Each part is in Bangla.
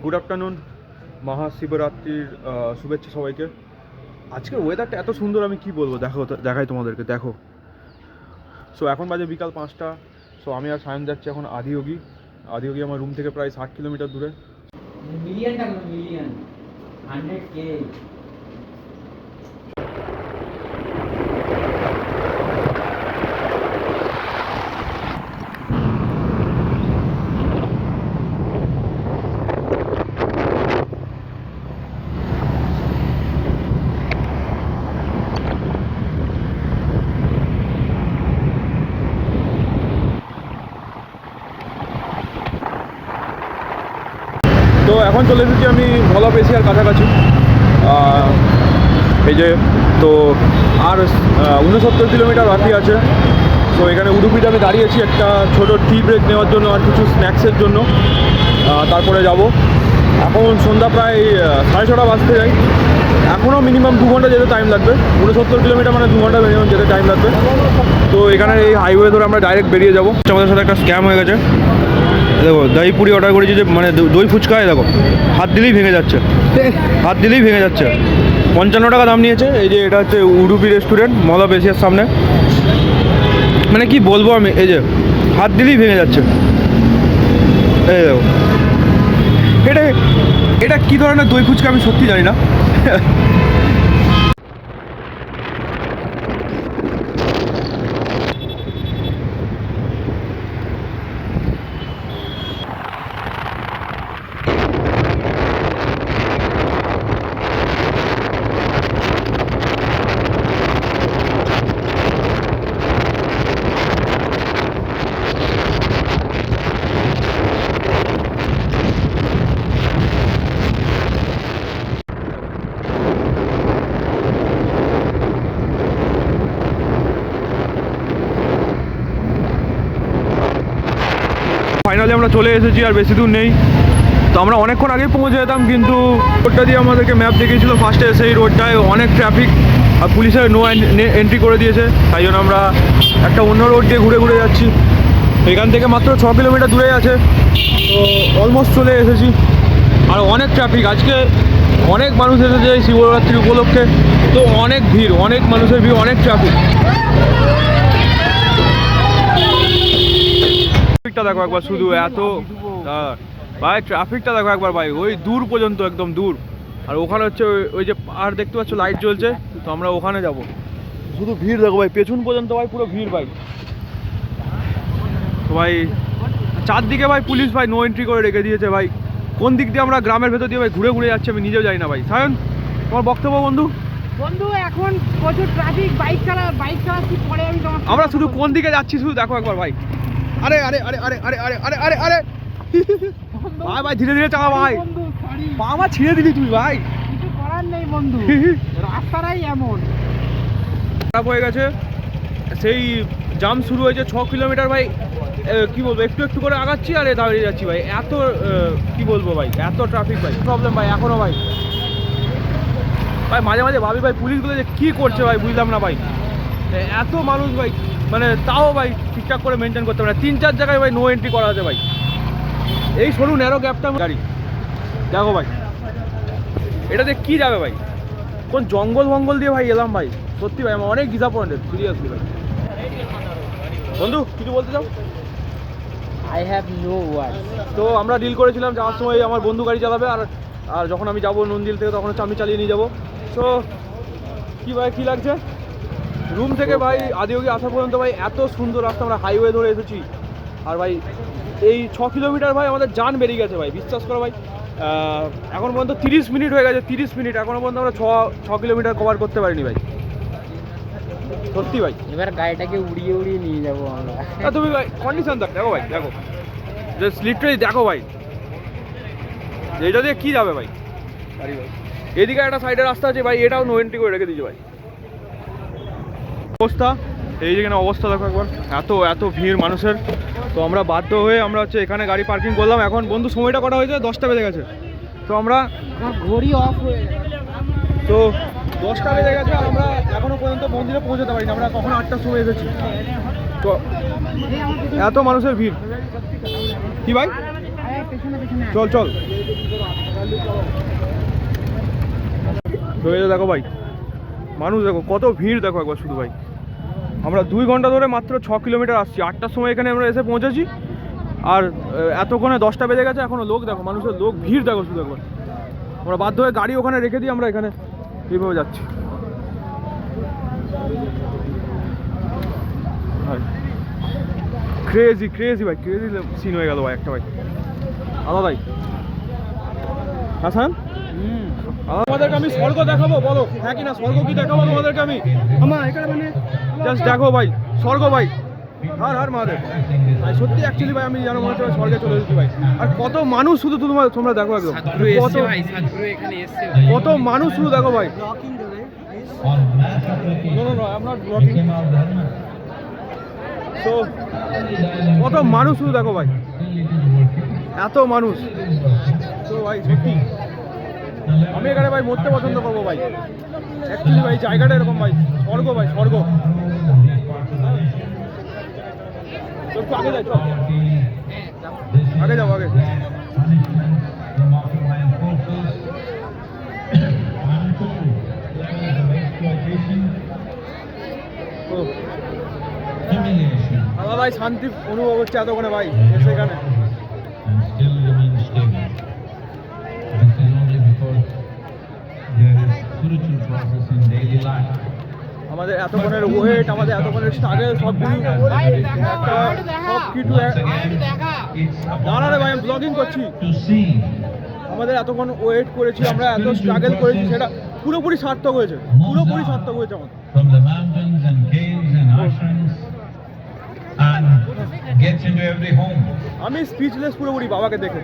গুড আফটারনুন, মহাশিবরাত্রির শুভেচ্ছা সবাইকে। আজকের ওয়েদারটা এত সুন্দর, আমি কি বলবো, দেখাই তোমাদেরকে, দেখো। সো এখন বাজে বিকাল 5টা। সো আমি আর সায়ন যাচ্ছি এখন আদিয়োগী আমার রুম থেকে প্রায় 60 কিলোমিটার দূরে। Million 100K। তো এখন চলে এসেছি আমি মল অফ এশিয়ার কাছাকাছি। এই যে, তো আর 69 কিলোমিটার বাকি আছে। তো এখানে উডুপিতে আমি দাঁড়িয়েছি একটা ছোট টি ব্রেক নেওয়ার জন্য আর কিছু স্ন্যাক্সের জন্য। তারপরে যাব। এখন সন্ধ্যা প্রায় 6:30 বাজতে যাই। এখনও মিনিমাম 2 ঘন্টা যেতে টাইম লাগবে। 69 কিলোমিটার মানে 2 ঘন্টা মিনিমাম যেতে টাইম লাগবে। তো এখানে এই হাইওয়ে ধরে আমরা ডাইরেক্ট বেরিয়ে যাবো। আমাদের সাথে একটা স্ক্যাম হয়ে গেছে। দেখো, দই পুরি অর্ডার করেছি, যে মানে দই ফুচকায় দেখো হাত দিলেই ভেঙে যাচ্ছে, 55 টাকা দাম নিয়েছে। এই যে এটা হচ্ছে উডুপি রেস্টুরেন্ট, মল অফ এশিয়ার সামনে। মানে কি বলবো আমি, এই যে হাত দিলেই ভেঙে যাচ্ছে। এই দেখো, এটা কি ধরনের দই ফুচকা আমি সত্যি জানি না। ফাইনালি আমরা চলে এসেছি, আর বেশি দূর নেই। তো আমরা অনেকক্ষণ আগেই পৌঁছে যেতাম, কিন্তু রোডটা দিয়ে আমাদেরকে ম্যাপ দেখিয়েছিল ফার্স্টে, সেই রোডটায় অনেক ট্রাফিক আর পুলিশের নো এন্ট্রি করে দিয়েছে। তাই জন্য আমরা একটা অন্য রোড দিয়ে ঘুরে ঘুরে যাচ্ছি। এখান থেকে মাত্র 6 কিলোমিটার দূরে আছে। তো অলমোস্ট চলে এসেছি। আর অনেক ট্রাফিক আজকে, অনেক মানুষ এসেছে এই শিবরাত্রি উপলক্ষে। তো অনেক ভিড়, অনেক মানুষের ভিড়, অনেক ট্রাফিক। ট্রাফিকটা দেখো একবার, শুধু এত ভাই ট্রাফিকটা দেখো একবার ভাই, ওই দূর পর্যন্ত, একদম দূর। আর ওখানে হচ্ছে ওই যে পাহাড় দেখতে পাচ্ছ, লাইট জ্বলছে। তো আমরা ওখানে যাব। শুধু ভিড় দেখো ভাই, পেছন পর্যন্ত ভাই পুরো ভিড় ভাই। তো ভাই চারদিকে ভাই পুলিশ ভাই নো এন্ট্রি করে রেখে দিয়েছে ভাই। কোন দিক দিয়ে আমরা গ্রামের ভেতর দিয়ে ভাই ঘুরে ঘুরে যাচ্ছি আমি নিজেও জানি না ভাই। সায়ন, তোমার বক্তব্য বন্ধু? এখন প্রচুর ট্রাফিক, বাইক চালাচ্ছি পরে আমি তোমার। আমরা শুধু কোন দিকে যাচ্ছি শুধু দেখো একবার ভাই। আরে আরে আরে আরে আরে আরে আরে আরে আরে ভাই ভাই ধীরে ধীরে চালা ভাই। বন্ধু সরি, বাবা ছিঁড়ে দিলি তুই ভাই। কিছু করার নেই বন্ধু, রাস্তাটাই এমন খারাপ হয়ে গেছে। সেই জাম শুরু হয়েছে 6 কিলোমিটার ভাই। কি বলবো, একটু একটু করে আগাচ্ছি আর দাঁড়িয়ে যাচ্ছি ভাই। এত কি বলবো ভাই, এত ট্রাফিক ভাই, প্রবলেম ভাই এখনো ভাই। ভাই মাঝে মাঝে ভাবি ভাই পুলিশগুলো যে কী করছে ভাই, বুঝলাম না ভাই। এত মানুষ ভাই, মানে তাও ভাই ঠিকঠাক করে মেনটেন করতে পারে না। 3-4 জায়গায় ভাই নো এন্ট্রি করা আছে ভাই। এই সরু ন্যারো গ্যাপটা গাড়ি দেখো ভাই, এটাতে কি যাবে ভাই? কোন জঙ্গল দিয়ে ভাই এলাম ভাই। সত্যি ভাই আমার অনেক ডিসঅ্যাপয়েন্টেড, সিরিয়াসলি ভাই। বন্ধু কিছু বলতে চাও? I have no word. তো আমরা ডিল করেছিলাম যাওয়ার সময় আমার বন্ধু গাড়ি চালাবে, আর যখন আমি যাবো নন্দিল থেকে তখন হচ্ছে আমি চালিয়ে নিয়ে যাবো। সো কি ভাই, কী লাগছে? রুম থেকে ভাই আদিয়োগী আসা পর্যন্ত ভাই এত সুন্দর রাস্তা, আমরা হাইওয়ে ধরে এসেছি। আর ভাই এই 6 কিলোমিটার ভাই আমাদের জান বেরিয়ে গেছে ভাই, বিশ্বাস করো ভাই। এখন পর্যন্ত 30 মিনিট হয়ে গেছে, 30 মিনিট এখনো পর্যন্ত আমরা 6 কিলোমিটার কভার করতে পারিনি ভাই, সত্যি ভাই। এবার গাড়িটাকে উড়িয়ে উড়িয়ে নিয়ে যাবো আমরা। তুমি ভাই কন্ডিশন দেখো ভাই, দেখো যে স্লিপটাই দেখো ভাই, এটা দিয়ে কী যাবে ভাই গাড়ি ভাই। এদিকে একটা সাইডে রাস্তা আছে ভাই, এটাও নো এন্ট্রি করে রেখে দিয়েছে ভাই। অবস্থা এই যেখানে অবস্থা দেখো একবার, এত ভিড় মানুষের। তো আমরা বাধ্য হয়ে আমরা হচ্ছে এখানে গাড়ি পার্কিং করলাম। এখন বন্ধু সময়টা কটা হয়েছে, 10টা বেজে গেছে। তো আমরা ঘড়ি অফ হয়ে গেছে, তো 10টা বেজে গেছে আর আমরা এখনো পর্যন্ত মন্দিরে পৌঁছাতে পারিনি। আমরা কখন 8টার সময় এসেছি। তো এত মানুষের ভিড় কি ভাই, চল তো এই যে দেখো ভাই, মানুষ দেখো কত ভিড় দেখো একবার শুধু ভাই। আমরা 2 ঘন্টা ধরে মাত্র 6 কিলোমিটার আসছি, 8টার সময় এখানে আমরা এসে পৌঁছেছি, আর এতক্ষণে 10টা বেজে গেছে, এখনো লোক দেখো, মানুষের লোক ভিড় দেখো শুধু একবার। আমরা বাধ্য হয়ে গাড়ি ওখানে রেখে দিয়ে আমরা এখানে এইভাবে যাচ্ছি। ক্রেজি ক্রেজি ভাই, ক্রেজি সিন হয়ে গেল ভাই একটা ভাই, আলাদাই। হাসান, আমাদেরকে আমি স্বর্গ দেখাবো, বলো হ্যাঁ কি না? স্বর্গ কি দেখাবো তোমাদেরকে আমি? আমার এখানে মানে জাস্ট দেখো ভাই, স্বর্গ ভাই, হার হার মহাদেব ভাই। সত্যি অ্যাকচুয়ালি ভাই আমি জানো মনে হচ্ছে স্বর্গে চলে এসেছি ভাই। আর কত মানুষ শুধু তোমরা দেখো একদম, কত মানুষ শুধু দেখো ভাই। তো কত মানুষ শুধু দেখো ভাই, এত মানুষ। তো ভাই সত্যি আমি এখানে ভাই মরতে পছন্দ করবো ভাই, অ্যাকচুয়ালি ভাই জায়গাটা এরকম ভাই, স্বর্গ ভাই, স্বর্গ। একটু আগে যাই, চল আগে যাবো, আগে। আলাদা ভাই শান্তি অনুভব হচ্ছে এতক্ষণে ভাই এসে এখানে। আমাদের এতক্ষণের ওয়েট, আমাদের এতক্ষণের স্ট্রাগল, সব কিছু দাঁড়ালে ভাই আমি ব্লগিং করছি। আমাদের এতক্ষণ ওয়েট করেছি, আমরা এত স্ট্রাগল করেছি, সেটা পুরোপুরি সার্থক হয়েছে, পুরোপুরি সার্থক হয়েছে আমাদের। আমি স্পিচলেস পুরোপুরি বাবাকে দেখে।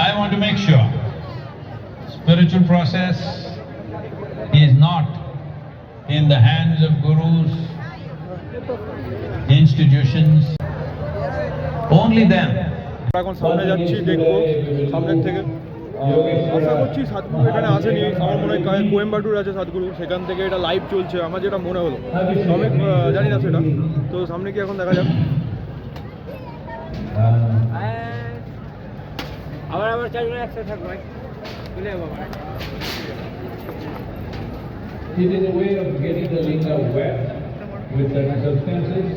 I want to make sure spiritual process is not in the hands of gurus, institutions, only them. এখন সামনে যাচ্ছি, দেখবো সামনের থেকে। আশা করছি সাতগুরু এখানে আসেনি, আমার মনে হয় কোয়েম্বাটুর আছে সাতগুরু, সেখান থেকে এটা লাইভ চলছে আমার যেটা মনে হলো, তো আমি জানি না সেটা। তো সামনে কি এখন দেখা যাক। আবার চারজন একসাথে থাকবো ভাই, চলে যাবো। It is a way of getting the linga wet with certain substances,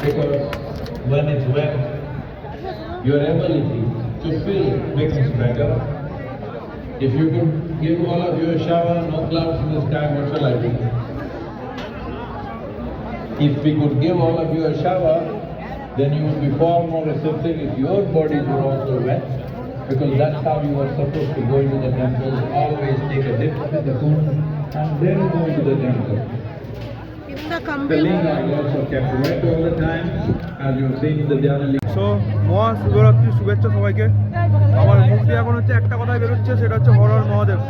because when it's wet, your ability to feel becomes better. If you could give all of you a shower, no clouds in the sky, what shall I do? If we could give all of you a shower, then you would be far more receptive if your bodies were also wet, because that's how you are supposed to go into the temple. Always take a dip in the pool and then go into the temple. The linga is also kept wet all the time, as you have seen in the Dhyana linga. So মহা শিবরাত্রির শুভেচ্ছা সবাইকে। আমার মুখ দিয়ে এখন হচ্ছে একটা কথাই বেরোচ্ছে, সেটা হচ্ছে হর হর মহাদেব।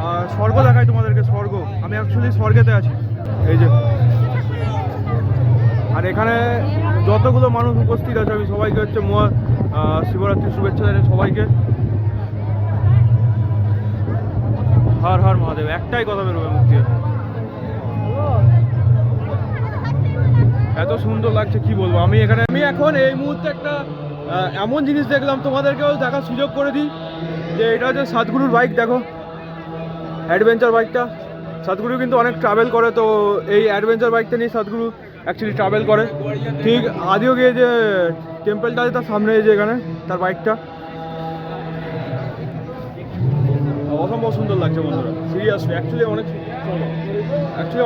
আর স্বর্গ দেখাই তোমাদেরকে, স্বর্গ। আমি অ্যাকচুয়ালি স্বর্গেতে আছি, এই যে। আর এখানে যতগুলো মানুষ উপস্থিত আছে আমি সবাইকে হচ্ছে মহা শিবরাত্রির শুভেচ্ছা জানাই সবাইকে। হর হর মহাদেব, একটাই কথা বেরোবে মুখ দিয়ে। এত সুন্দর লাগছে কি বলবো। আমি এখন এই মুহূর্তে একটা এমন জিনিস দেখলাম, তোমাদেরকেও দেখার সুযোগ করে দিই, যে এটা হচ্ছে সাতগুরুর বাইক। দেখো অ্যাডভেঞ্চার বাইকটা, সাতগুরু কিন্তু অনেক ট্রাভেল করে, তো এই অ্যাডভেঞ্চার বাইকটা নিয়ে সাতগুরু অ্যাকচুয়ালি ট্রাভেল করে। ঠিক আদিও গিয়ে যে টেম্পলটা আছে তার সামনে, এই যে এখানে তার বাইকটা, অসম্ভব সুন্দর লাগছে বন্ধুরা, সিরিয়াসলি অ্যাকচুয়ালি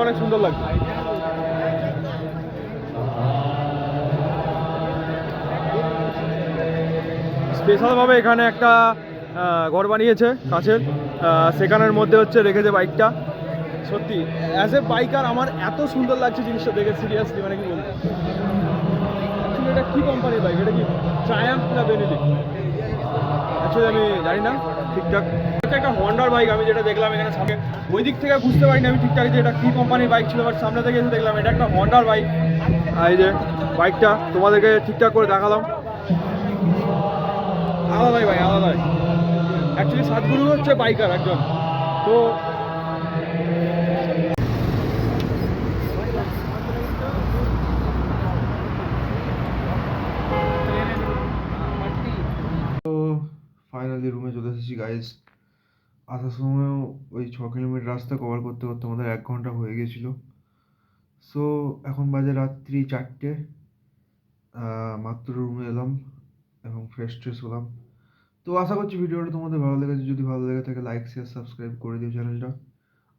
অনেক সুন্দর লাগছে। স্পেশালভাবে এখানে একটা ঘর বানিয়েছে কাছের, সেখানের মধ্যে হচ্ছে রেখেছে বাইকটা। সত্যি অ্যাজ এ বাইকার আমার এত সুন্দর লাগছে জিনিসটা দেখে, সিরিয়াসলি মানে কি বলবো। অ্যাকচুয়ালি এটা কী কোম্পানির বাইক, এটা কি ট্রায়াম্ফ না বেনেলি অ্যাকচুয়ালি আমি জানি না ঠিকঠাক। এটা একটা হন্ডার বাইক, আমি যেটা দেখলাম এখানে সামনে, ওই দিক থেকে বুঝতে পারিনি আমি ঠিকঠাক যে এটা কী কোম্পানির বাইক ছিল, বাট সামনে থেকে এসে দেখলাম এটা একটা হন্ডার বাইক। এই যে বাইকটা তোমাদেরকে ঠিকঠাক করে দেখালাম, আলাদাই ভাই, আলাদাই। অ্যাকচুয়ালি সাতগুরু হচ্ছে বাইকার একজন, তো ফাইনালি ফাইনালি রুমে চলে এসেছি গাইজ। আসার সময়ও ওই 6 কিলোমিটার রাস্তা কভার করতে করতে আমাদের 1 ঘন্টা হয়ে গেছিলো। সো এখন বাজে রাত্রি 4টে, মাত্র রুমে এলাম এবং ফ্রেশ ট্রেশ হলাম। তো আশা করছি ভিডিওটা তোমাদের ভালো লেগেছে। যদি ভালো লেগে থাকে লাইক শেয়ার সাবস্ক্রাইব করে দিও চ্যানেলটা।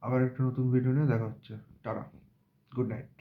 আবার একটা নতুন ভিডিও নিয়ে দেখা হচ্ছে। Tata, good night.